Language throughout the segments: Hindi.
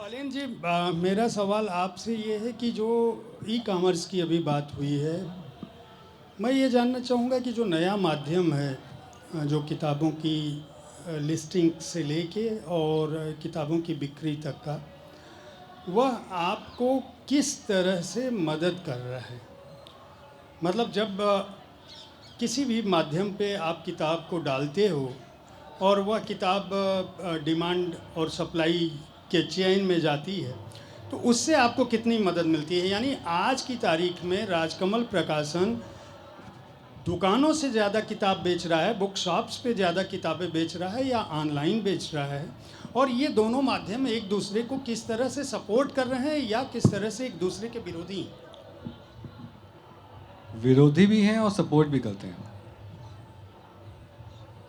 आलिन जी, मेरा सवाल आपसे ये है कि जो ई कॉमर्स की अभी बात हुई है, मैं ये जानना चाहूँगा कि जो नया माध्यम है, जो किताबों की लिस्टिंग से लेके और किताबों की बिक्री तक का, वह आपको किस तरह से मदद कर रहा है? मतलब जब किसी भी माध्यम पे आप किताब को डालते हो और वह किताब डिमांड और सप्लाई के चेन में जाती है, तो उससे आपको कितनी मदद मिलती है? यानी आज की तारीख में राजकमल प्रकाशन दुकानों से ज़्यादा किताब बेच रहा है, बुक शॉप्स पे ज़्यादा किताबें बेच रहा है या ऑनलाइन बेच रहा है? और ये दोनों माध्यम एक दूसरे को किस तरह से सपोर्ट कर रहे हैं या किस तरह से एक दूसरे के विरोधी हैं? विरोधी भी हैं और सपोर्ट भी करते हैं।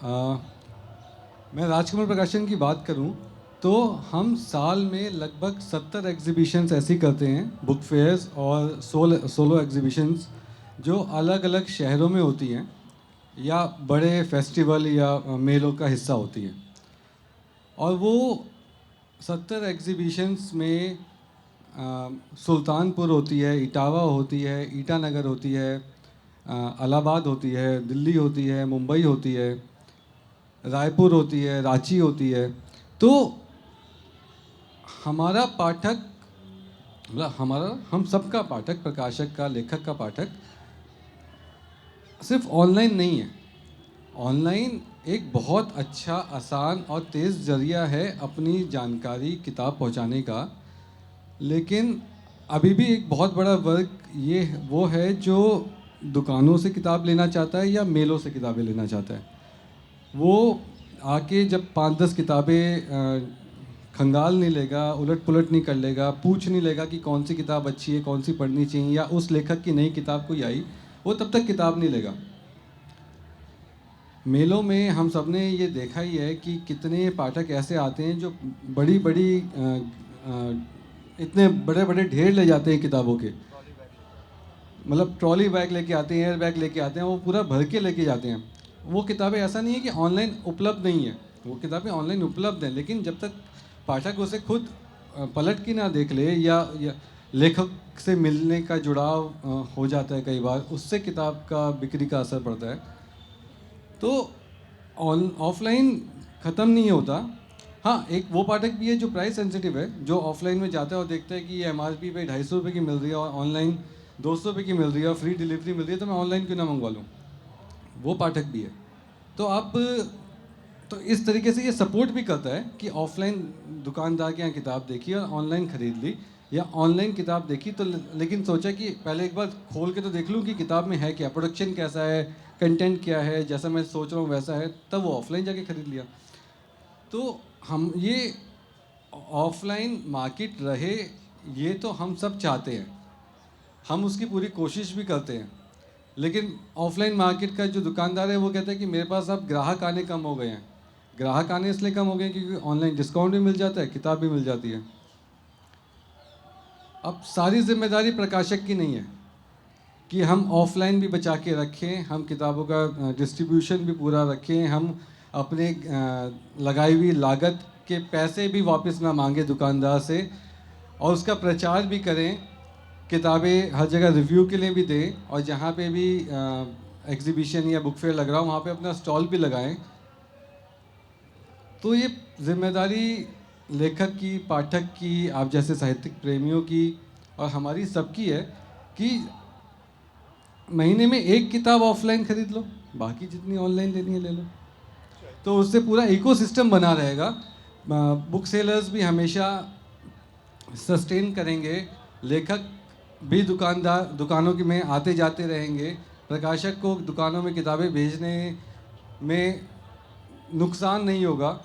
आ, मैं राजकमल प्रकाशन की बात करूं तो हम साल में लगभग 70 एग्जीबिशंस ऐसी करते हैं, बुक फेयर्स और सोलो एग्जीबिशंस जो अलग अलग शहरों में होती हैं या बड़े फेस्टिवल या मेलों का हिस्सा होती हैं। और वो 70 एग्जीबिशंस में सुल्तानपुर होती है, इटावा होती है, ईटानगर होती है, इलाहाबाद होती है, दिल्ली होती है, मुंबई होती है, रायपुर होती है, रांची होती है। तो हमारा पाठक, मतलब हम सबका पाठक, प्रकाशक का, लेखक का पाठक सिर्फ ऑनलाइन नहीं है। ऑनलाइन एक बहुत अच्छा, आसान और तेज़ ज़रिया है अपनी जानकारी, किताब पहुंचाने का। लेकिन अभी भी एक बहुत बड़ा वर्ग ये वो है जो दुकानों से किताब लेना चाहता है या मेलों से किताबें लेना चाहता है। वो आके जब 5-10 किताबें खंगाल नहीं लेगा, उलट पुलट नहीं कर लेगा, पूछ नहीं लेगा कि कौन सी किताब अच्छी है, कौन सी पढ़नी चाहिए, या उस लेखक की नई किताब कोई आई, वो तब तक किताब नहीं लेगा। मेलों में हम सब ने ये देखा ही है कि कितने पाठक ऐसे आते हैं जो बड़ी बड़ी इतने बड़े बड़े ढेर ले जाते हैं किताबों के, मतलब ट्रॉली बैग लेके आते हैं, एयर बैग लेके आते हैं, वो पूरा भर के लेके जाते हैं। वो किताबें, ऐसा नहीं है कि ऑनलाइन उपलब्ध नहीं है, वो किताबें ऑनलाइन उपलब्ध हैं, लेकिन जब तक पाठक उसे खुद पलट के ना देख ले या लेखक से मिलने का जुड़ाव हो जाता है कई बार, उससे किताब का बिक्री का असर पड़ता है। तो ऑफलाइन ख़त्म नहीं होता। हाँ, एक वो पाठक भी है जो प्राइस सेंसिटिव है, जो ऑफलाइन में जाता है और देखता है कि ये MRP पे 250 रुपये की मिल रही है और ऑनलाइन 200 रुपये की मिल रही है और फ्री डिलीवरी मिल रही है, तो मैं ऑनलाइन क्यों ना मंगवा लूँ। वो पाठक भी है। तो अब तो इस तरीके से ये सपोर्ट भी करता है कि ऑफलाइन दुकानदार के यहाँ किताब देखी और ऑनलाइन ख़रीद ली, या ऑनलाइन किताब देखी तो लेकिन सोचा कि पहले एक बार खोल के तो देख लूँ कि किताब में है क्या, प्रोडक्शन कैसा है, कंटेंट क्या है, जैसा मैं सोच रहा हूँ वैसा है, तब वो ऑफलाइन जाके ख़रीद लिया। तो हम ये ऑफलाइन मार्केट रहे, ये तो हम सब चाहते हैं, हम उसकी पूरी कोशिश भी करते हैं। लेकिन ऑफलाइन मार्केट का जो दुकानदार है वो कहता है कि मेरे पास अब ग्राहक आने कम हो गए हैं। ग्राहक आने इसलिए कम हो गए क्योंकि ऑनलाइन डिस्काउंट भी मिल जाता है, किताब भी मिल जाती है। अब सारी जिम्मेदारी प्रकाशक की नहीं है कि हम ऑफलाइन भी बचा के रखें, हम किताबों का डिस्ट्रीब्यूशन भी पूरा रखें, हम अपने लगाई हुई लागत के पैसे भी वापस ना मांगे दुकानदार से, और उसका प्रचार भी करें, किताबें हर जगह रिव्यू के लिए भी दें, और जहाँ पे भी एग्जीबिशन या बुक फेयर लग रहा हो वहाँ पे अपना स्टॉल भी लगाएं। तो ये जिम्मेदारी लेखक की, पाठक की, आप जैसे साहित्यिक प्रेमियों की और हमारी सबकी है कि महीने में एक किताब ऑफलाइन खरीद लो, बाकी जितनी ऑनलाइन लेनी है ले लो। तो उससे पूरा इकोसिस्टम बना रहेगा। बुक सेलर्स भी हमेशा सस्टेन करेंगे, लेखक भी दुकानों के में आते जाते रहेंगे, प्रकाशक को दुकानों में किताबें भेजने में नुकसान नहीं होगा।